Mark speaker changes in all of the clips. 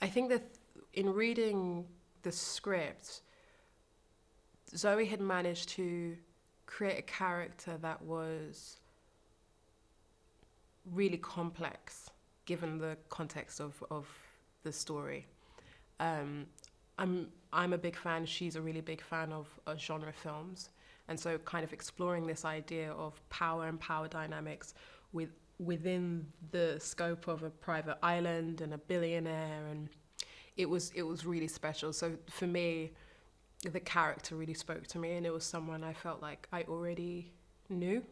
Speaker 1: I think that in reading the script, Zoe had managed to create a character that was really complex given the context of the story. Um, I'm a big fan. She's a really big fan of genre films, and so kind of exploring this idea of power and power dynamics within the scope of a private island and a billionaire, and it was really special. So for me, the character really spoke to me, and it was someone I felt like I already knew.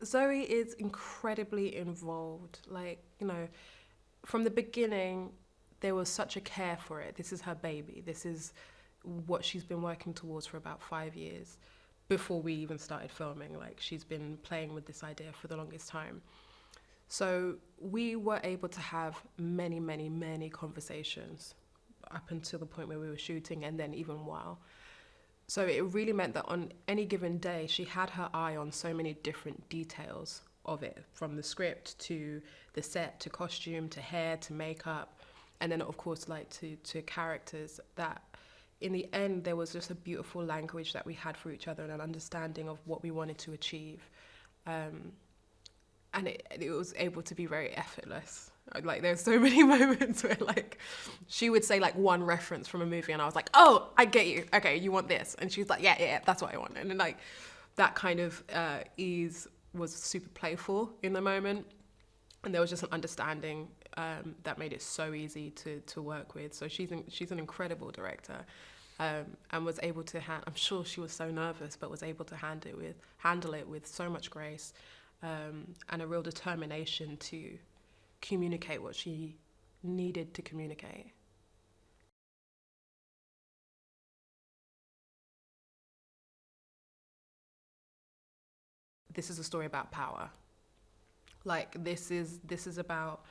Speaker 1: Zoe is incredibly involved. Like, from the beginning, there was such a care for it. This is her baby. This is what she's been working towards for about 5 years before we even started filming. Like, she's been playing with this idea for the longest time. So we were able to have many, many, many conversations up until the point where we were shooting, and then even while. So it really meant that on any given day, she had her eye on so many different details of it, from the script to the set to costume to hair to makeup, and then of course like to characters. That in the end there was just a beautiful language that we had for each other and an understanding of what we wanted to achieve. Um, and it was able to be very effortless. Like, there's so many moments where like she would say like one reference from a movie and I was like, oh, I get you, okay, you want this, and she's like, yeah, yeah, that's what I want. And then like that kind of ease was super playful in the moment, and there was just an understanding that made it so easy to work with. So she's an incredible director, and was able to I'm sure she was so nervous, but was able to handle it with so much grace, and a real determination to communicate what she needed to communicate. This is a story about power. Like, this is about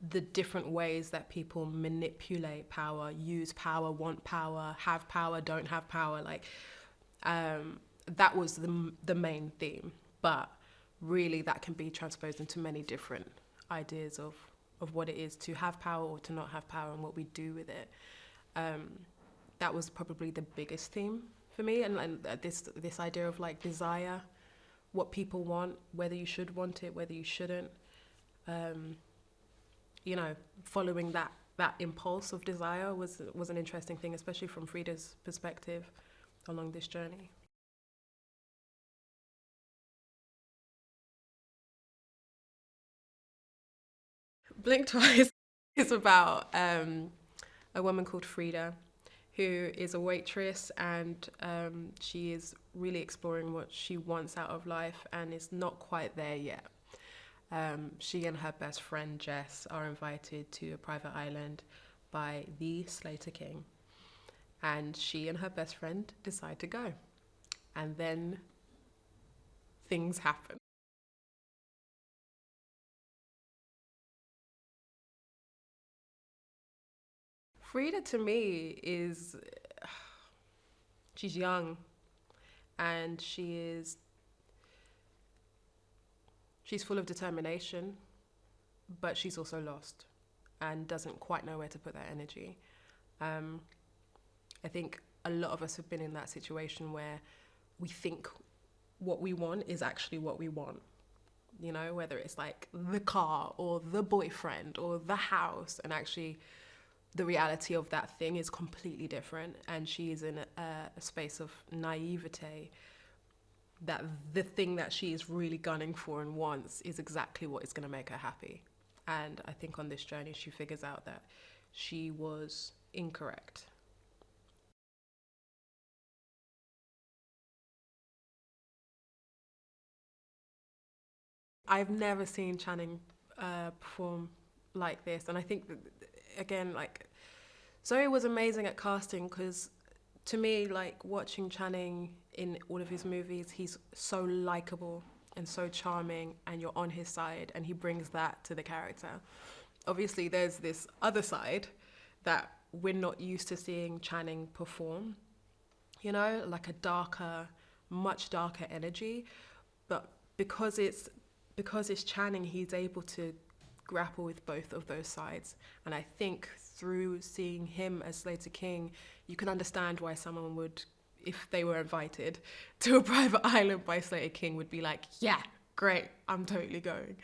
Speaker 1: the different ways that people manipulate power, use power, want power, have power, don't have power. Like, that was the main theme, but really that can be transposed into many different ideas of what it is to have power or to not have power, and what we do with it. Um, that was probably the biggest theme for me, and this idea of like desire, what people want, whether you should want it, whether you shouldn't. Um, Following that impulse of desire was an interesting thing, especially from Frida's perspective along this journey. Blink Twice is about a woman called Frida, who is a waitress, and she is really exploring what she wants out of life and is not quite there yet. She and her best friend Jess are invited to a private island by the Slater King, and she and her best friend decide to go, and then things happen. Frida to me is, she's young, and she's full of determination, but she's also lost and doesn't quite know where to put that energy. Um, I think a lot of us have been in that situation where we think what we want is actually what we want. Whether it's like the car or the boyfriend or the house, and actually the reality of that thing is completely different. And she is in a space of naivete, that the thing that she is really gunning for and wants is exactly what is going to make her happy. And I think on this journey, she figures out that she was incorrect. I've never seen Channing perform like this. And I think that, again, like, Zoe was amazing at casting, because to me, like, watching Channing in all of his movies, he's so likable and so charming, and you're on his side, and he brings that to the character. Obviously, there's this other side that we're not used to seeing Channing perform, like a darker, much darker energy. But because it's Channing, he's able to grapple with both of those sides. And I think through seeing him as Slater King, you can understand why someone would, if they were invited to a private island by Slater King, would be like, yeah, great, I'm totally going.